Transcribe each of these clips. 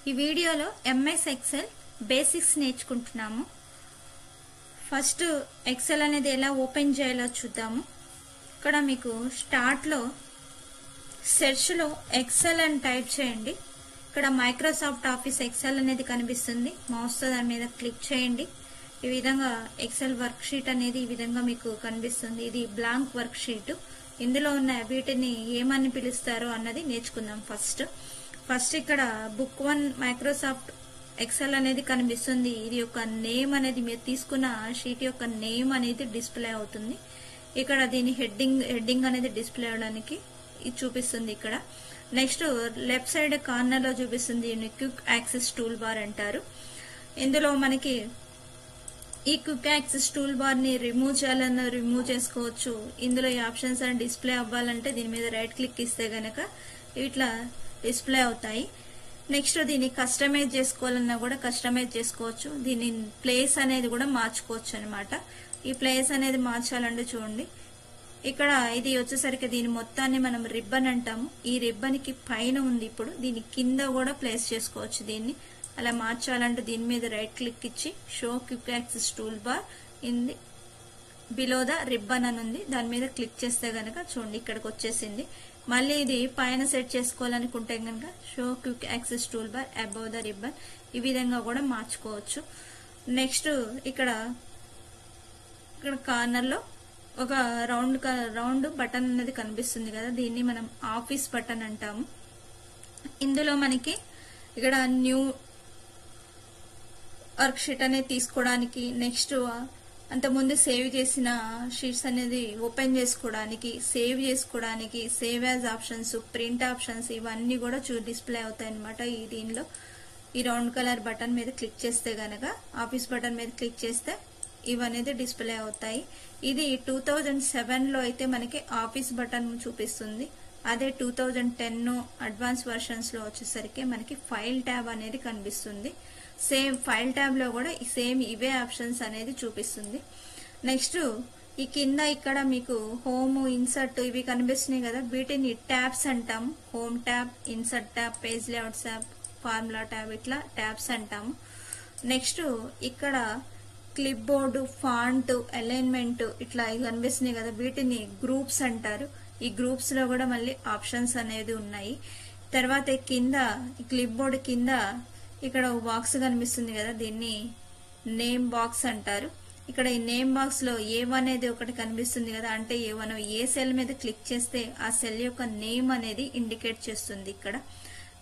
ఈ వీడియోలో MS Excel basics నేర్చుకుంటున్నాము. ఫస్ట్ ఎక్సెల్ అనేది ఎలా ఓపెన్ చేయాలో చూద్దాము. ఇక్కడ మీకు స్టార్ట్ లో సెర్చ్ లో ఎక్సెల్ అని టైప్ చేయండి. ఇక్కడ మైక్రోసాఫ్ట్ ఆఫీస్ ఎక్సెల్ అనేది కనిపిస్తుంది. మౌస్ తో దాని మీద క్లిక్ చేయండి. ఈ విధంగా ఎక్సెల్ వర్క్ షీట్ అనేది ఈ విధంగా మీకు కనిపిస్తుంది. ఇది బ్లాంక్ వర్క్ షీట్. ఇందులో ఉన్న వీటిని ఏమని పిలుస్తారో అన్నది నేర్చుకుందాం. ఫస్ట్ ఇక్కడ బుక్ 1 మైక్రోసాఫ్ట్ ఎక్సెల్ అనేది కనిపిస్తుంది. ఇది యొక్క నేమ్ అనేది మీరు తీసుకున్న షీట్ యొక్క నేమ్ అనేది డిస్ప్లే అవుతుంది. ఇక్కడ దీని హెడ్డింగ్ అనేది డిస్ప్లే అవడానికి ఇది చూపిస్తుంది. ఇక్కడ నెక్స్ట్ లెఫ్ట్ సైడ్ కార్నర్ లో చూపిస్తుంది. క్విక్ యాక్సెస్ టూల్ బార్ అంటారు. ఇందులో మనకి ఈ క్విక్ యాక్సెస్ టూల్ బార్ ని రిమూవ్ చేయాలన్నా రిమూవ్ చేసుకోవచ్చు. ఇందులో ఈ ఆప్షన్స్ అని డిస్ప్లే అవ్వాలంటే దీని మీద రైట్ క్లిక్ ఇస్తే గనక ఇట్లా డిస్ప్లే అవుతాయి. నెక్స్ట్ దీన్ని కస్టమైజ్ చేసుకోవాలన్నా కూడా కస్టమైజ్ చేసుకోవచ్చు. దీని ప్లేస్ అనేది కూడా మార్చుకోవచ్చు అనమాట. ఈ ప్లేస్ అనేది మార్చాలంటే చూడండి, ఇక్కడ ఇది వచ్చేసరికి దీని మొత్తాన్ని మనం రిబ్బన్ అంటాము. ఈ రిబ్బన్ కి పైన ఉంది. ఇప్పుడు దీని కింద కూడా ప్లేస్ చేసుకోవచ్చు. దీన్ని అలా మార్చాలంటే దీని మీద రైట్ క్లిక్ ఇచ్చి show quick access tool bar in the below the ribbon అని ఉంది. దాని మీద క్లిక్ చేస్తే గనక చూడండి ఇక్కడికి వచ్చేసింది. మళ్ళీ ఇది పైన సెట్ చేసుకోవాలనుకుంటే గనక show quick access tool bar above the ribbon ఈ విధంగా కూడా మార్చుకోవచ్చు. నెక్స్ట్ ఇక్కడ కార్నర్ లో ఒక రౌండ్ బటన్ అనేది కనిపిస్తుంది కదా, దీన్ని మనం ఆఫీస్ బటన్ అంటాము. ఇందులో మనకి ఇక్కడ న్యూ వర్క్ షీట్ అనేది తీసుకోవడానికి, నెక్స్ట్ అంతకుముందు సేవ్ చేసిన షీట్స్ అనేది ఓపెన్ చేసుకోవడానికి, సేవ్ చేసుకోవడానికి, save as options, print options ఇవన్నీ కూడా డిస్ప్లే అవుతాయి అనమాట. దీనిలో ఈ రౌండ్ కలర్ బటన్ మీద క్లిక్ చేస్తే గనక ఆఫీస్ బటన్ మీద క్లిక్ చేస్తే ఇవనేది డిస్ప్లే అవుతాయి. ఇది 2007 లో అయితే మనకి ఆఫీస్ బటన్ చూపిస్తుంది. అదే 2010 అడ్వాన్స్ వర్షన్స్ లో వచ్చేసరికి మనకి ఫైల్ ట్యాబ్ అనేది కనిపిస్తుంది. సేమ్ ఫైల్ ట్యాబ్ లో కూడా సేమ్ ఇవే ఆప్షన్స్ అనేది చూపిస్తుంది. నెక్స్ట్ ఈ కింద ఇక్కడ మీకు హోమ్, ఇన్సర్ట్ ఇవి కనిపిస్తున్నాయి కదా, వీటిని ట్యాబ్స్ అంటాము. Home tab, insert tab, page layout tab, formula tab ఇట్లా ట్యాబ్స్ అంటాము. నెక్స్ట్ ఇక్కడ క్లిప్ బోర్డు, ఫాంట్, అలైన్మెంట్ ఇట్లా కనిపిస్తున్నాయి కదా, వీటిని గ్రూప్స్ అంటారు. ఈ గ్రూప్స్ లో కూడా మళ్ళీ ఆప్షన్స్ అనేది ఉన్నాయి. తర్వాత కింద క్లిప్ బోర్డు కింద ఇక్కడ బాక్స్ కనిపిస్తుంది కదా, దీన్ని నేమ్ బాక్స్ అంటారు. ఇక్కడ ఈ నేమ్ బాక్స్ లో A1 అనేది ఒకటి కనిపిస్తుంది కదా, అంటే A1 ఏ సెల్ మీద క్లిక్ చేస్తే ఆ సెల్ యొక్క నేమ్ అనేది ఇండికేట్ చేస్తుంది ఇక్కడ.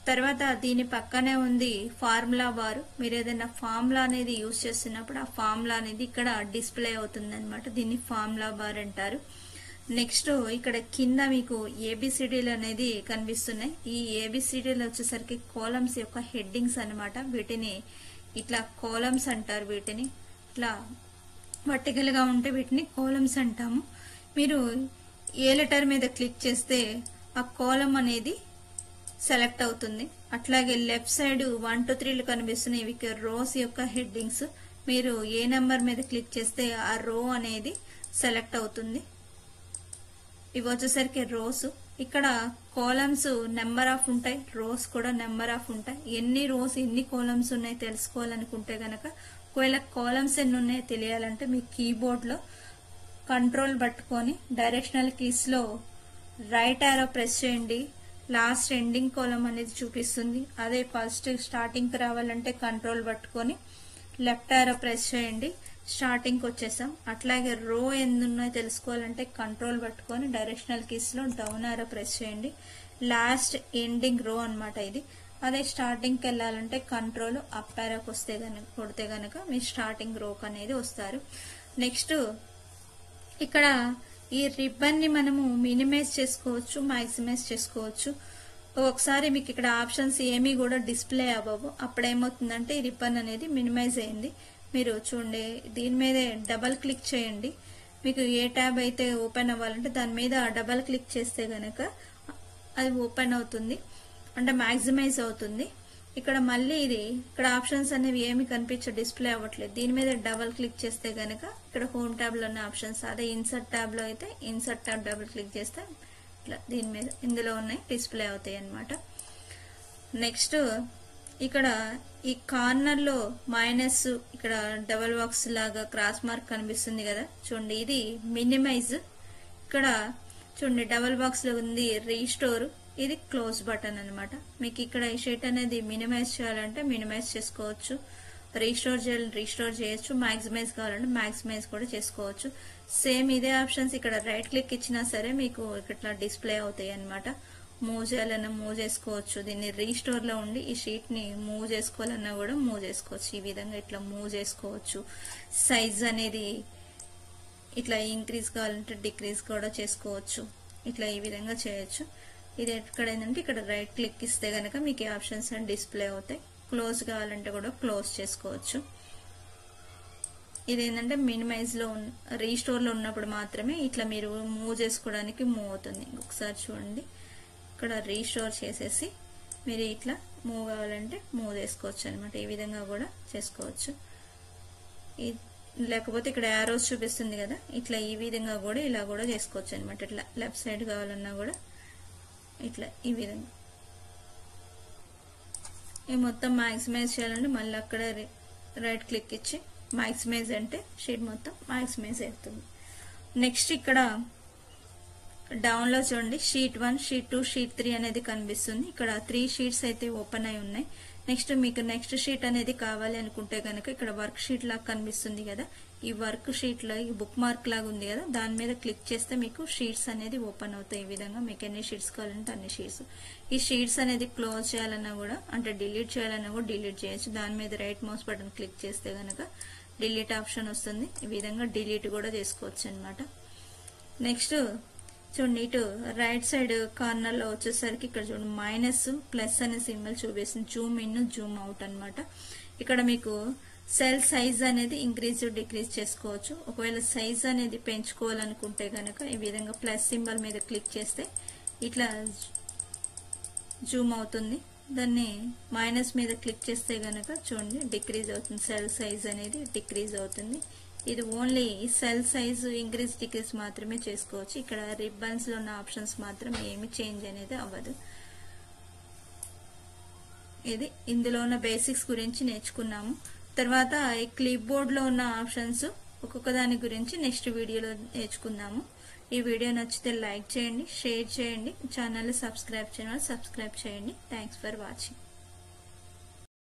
తర్వాత దీని పక్కనే ఉంది ఫార్ములా బార్. మీరు ఏదైనా ఫార్ములా అనేది యూజ్ చేస్తున్నప్పుడు ఆ ఫార్ములా అనేది ఇక్కడ డిస్ప్లే అవుతుంది అనమాట. దీన్ని ఫార్ములా బార్ అంటారు. నెక్స్ట్ ఇక్కడ కింద మీకు ఏబిసిడీలు అనేది కనిపిస్తున్నాయి. ఈ ఏబిసిడీలు వచ్చేసరికి కాలమ్స్ యొక్క హెడ్డింగ్స్ అనమాట. వీటిని ఇట్లా కాలమ్స్ అంటారు. వీటిని ఇట్లా వర్టికల్ గా ఉంటే వీటిని కాలమ్స్ అంటాము. మీరు ఏ లెటర్ మీద క్లిక్ చేస్తే ఆ కాలమ్ అనేది సెలెక్ట్ అవుతుంది. అట్లాగే లెఫ్ట్ సైడ్ 1 to 3 కనిపిస్తున్నాయి. ఇవి రోస్ యొక్క హెడ్డింగ్స్. మీరు ఏ నెంబర్ మీద క్లిక్ చేస్తే ఆ రో అనేది సెలెక్ట్ అవుతుంది. ఇవి వచ్చేసరికి రోస్. ఇక్కడ కాలమ్స్ నెంబర్ ఆఫ్ ఉంటాయి, రోస్ కూడా నెంబర్ ఆఫ్ ఉంటాయి. ఎన్ని రోస్ ఎన్ని కాలమ్స్ ఉన్నాయి తెలుసుకోవాలనుకుంటే గనక, ఒకవేళ కాలమ్స్ ఎన్ని ఉన్నాయో తెలియాలంటే మీ కీబోర్డ్ లో కంట్రోల్ పట్టుకొని డైరెక్షనల్ కీస్ లో రైట్ ఆరో ప్రెస్ చేయండి. లాస్ట్ ఎండింగ్ కాలమ్ అనేది చూపిస్తుంది. అదే ఫస్ట్ స్టార్టింగ్ కి రావాలంటే కంట్రోల్ పట్టుకొని లెఫ్ట్ ఆరో ప్రెస్ చేయండి. స్టార్టింగ్ కి వచ్చేసాం. అట్లాగే రో ఎన్ని ఉన్నాయో తెలుసుకోవాలంటే కంట్రోల్ పట్టుకొని డైరెక్షనల్ కీస్ లో డౌన్ ఆరో ప్రెస్ చేయండి. లాస్ట్ ఎండింగ్ రో అనమాట ఇది. అదే స్టార్టింగ్ కి వెళ్ళాలంటే కంట్రోల్ అప్ ఆరోకి వస్తే కొడితే గనక మీ స్టార్టింగ్ రోక్ అనేది వస్తారు. నెక్స్ట్ ఇక్కడ ఈ రిబ్బన్ ని మనము మినిమైజ్ చేసుకోవచ్చు, మాక్సిమైజ్ చేసుకోవచ్చు. ఒకసారి మీకు ఇక్కడ ఆప్షన్స్ ఏమీ కూడా డిస్ప్లే అవ్వవు. అప్పుడేమవుతుందంటే ఈ రిబ్బన్ అనేది మినిమైజ్ అయింది. మీరు చూడండి, దీని మీద డబల్ క్లిక్ చేయండి. మీకు ఏ ట్యాబ్ అయితే ఓపెన్ అవ్వాలంటే దాని మీద డబల్ క్లిక్ చేస్తే గనక అది ఓపెన్ అవుతుంది, అంటే మాక్సిమైజ్ అవుతుంది. ఇక్కడ మళ్ళీ ఇక్కడ ఆప్షన్స్ అనేవి ఏమి డిస్ప్లే అవ్వట్లేదు. దీని మీద డబల్ క్లిక్ చేస్తే గనక ఇక్కడ హోమ్ ట్యాబ్ లో ఉన్న ఆప్షన్స్, అదే ఇన్సర్ట్ ట్యాబ్ లో అయితే ఇన్సర్ట్ ట్యాబ్ డబుల్ క్లిక్ చేస్తే ఇట్లా దీని మీద ఇందులో ఉన్నాయి డిస్ప్లే అవుతాయి అన్నమాట. నెక్స్ట్ ఇక్కడ ఈ కార్నర్ లో మైనస్ ఇక్కడ డబల్ బాక్స్ లాగా క్రాస్ మార్క్ కనిపిస్తుంది కదా చూడండి, ఇది మినిమైజ్. ఇక్కడ చూడండి డబల్ బాక్స్ లో ఉంది రీస్టోర్, ఇది క్లోజ్ బటన్ అన్నమాట. మీకు ఇక్కడ ఈ షీట్ అనేది మినిమైజ్ చేయాలంటే మినిమైజ్ చేసుకోవచ్చు, రీస్టోర్ చేయాలంటే రీస్టోర్ చేయొచ్చు, మాక్సిమైజ్ కావాలంటే మాక్సిమైజ్ కూడా చేసుకోవచ్చు. సేమ్ ఇదే ఆప్షన్స్ ఇక్కడ రైట్ క్లిక్ ఇచ్చినా సరే మీకు ఇట్లా డిస్ప్లే అవుతాయి అన్నమాట. మూవ్ చేయాలన్నా మూవ్ చేసుకోవచ్చు. దీన్ని రీస్టోర్ లో ఉండి ఈ షీట్ ని మూవ్ చేసుకోవాలన్నా కూడా మూవ్ చేసుకోవచ్చు. ఈ విధంగా ఇట్లా మూవ్ చేసుకోవచ్చు. సైజ్ అనేది ఇట్లా ఇంక్రీజ్ కావాలంటే డిక్రీజ్ కూడా చేసుకోవచ్చు. ఇట్లా ఈ విధంగా చేయొచ్చు. ఇది ఎక్కడ ఏంటంటే ఇక్కడ రైట్ క్లిక్ ఇస్తే గనక మీకు ఈ ఆప్షన్స్ డిస్ప్లే అవుతాయి. క్లోజ్ కావాలంటే కూడా క్లోజ్ చేసుకోవచ్చు. ఇదేంటంటే మినిమైజ్ లో రీస్టోర్ లో ఉన్నప్పుడు మాత్రమే ఇట్లా మీరు మూవ్ చేసుకోవడానికి మూవ్ అవుతుంది. ఒకసారి చూడండి, ఇక్కడ రీస్టోర్ చేసేసి మీరు ఇట్లా మూవ్ కావాలంటే మూవ్ చేసుకోవచ్చు అనమాట. ఈ విధంగా కూడా చేసుకోవచ్చు. లేకపోతే ఇక్కడ యారోస్ చూపిస్తుంది కదా, ఇట్లా ఈ విధంగా కూడా ఇలా కూడా చేసుకోవచ్చు అనమాట. ఇట్లా లెఫ్ట్ సైడ్ కావాలన్నా కూడా ఇట్లా ఈ విధంగా. ఈ మొత్తం మాక్సిమైజ్ చేయాలంటే మళ్ళీ అక్కడ రైట్ క్లిక్ ఇచ్చి మాక్సిమైజ్ అంటే షీట్ మొత్తం మాక్సిమైజ్ అవుతుంది. నెక్స్ట్ ఇక్కడ డౌన్ లో చూడండి షీట్ 1, షీట్ 2, షీట్ 3 అనేది కనిపిస్తుంది. ఇక్కడ 3 షీట్స్ అయితే ఓపెన్ అయి ఉన్నాయి. నెక్స్ట్ మీకు నెక్స్ట్ షీట్ అనేది కావాలి అనుకుంటే కనుక ఇక్కడ వర్క్ షీట్ లాగా కనిపిస్తుంది కదా, ఈ వర్క్ షీట్ లో ఈ బుక్ మార్క్ లాగా ఉంది కదా, దాని మీద క్లిక్ చేస్తే మీకు షీట్స్ అనేది ఓపెన్ అవుతాయి. ఈ విధంగా మీకు ఎన్ని షీట్స్ కావాలంటే అన్ని షీట్స్. ఈ షీట్స్ అనేది క్లోజ్ చేయాలన్నా కూడా అంటే డిలీట్ చేయాలన్నా కూడా డిలీట్ చేయొచ్చు. దాని మీద రైట్ మౌస్ బటన్ క్లిక్ చేస్తే గనక డిలీట్ ఆప్షన్ వస్తుంది. ఈ విధంగా డిలీట్ కూడా చేసుకోవచ్చు అనమాట. నెక్స్ట్ చూడండి, ఇటు రైట్ సైడ్ కార్నర్ లో వచ్చేసరికి ఇక్కడ చూడండి మైనస్ ప్లస్ అనే సింబల్ చూపిస్తుంది. జూమ్ ఇన్ జూమ్ అవుట్ అన్నమాట. ఇక్కడ మీకు సెల్ సైజ్ అనేది ఇంక్రీజ్ డిక్రీజ్ చేసుకోవచ్చు. ఒకవేళ సైజ్ అనేది పెంచుకోవాలనుకుంటే గనక ఈ విధంగా ప్లస్ సింబల్ మీద క్లిక్ చేస్తే ఇట్లా జూమ్ అవుతుంది. దాన్ని మైనస్ మీద క్లిక్ చేస్తే గనక చూడండి డిక్రీజ్ అవుతుంది, సెల్ సైజ్ అనేది డిక్రీజ్ అవుతుంది. ఇది only cell size increase decrease మాత్రమే చేసుకోవచ్చు. ఇక్కడ రిబ్బన్స్ లో ఉన్న ఆప్షన్స్ మాత్రం ఏమి చేంజ్ అనేది అవ్వదు. ఇది ఇందులో ఉన్న బేసిక్స్ గురించి నేర్చుకున్నాము. తర్వాత ఈ క్లిప్ బోర్డ్ లో ఉన్న ఆప్షన్స్ ఒక్కొక్క దాని గురించి నెక్స్ట్ వీడియోలో నేర్చుకుందాము. ఈ వీడియో నచ్చితే లైక్ చేయండి, షేర్ చేయండి, ఛానల్ సబ్స్క్రైబ్ చేయండి. Thanks for watching.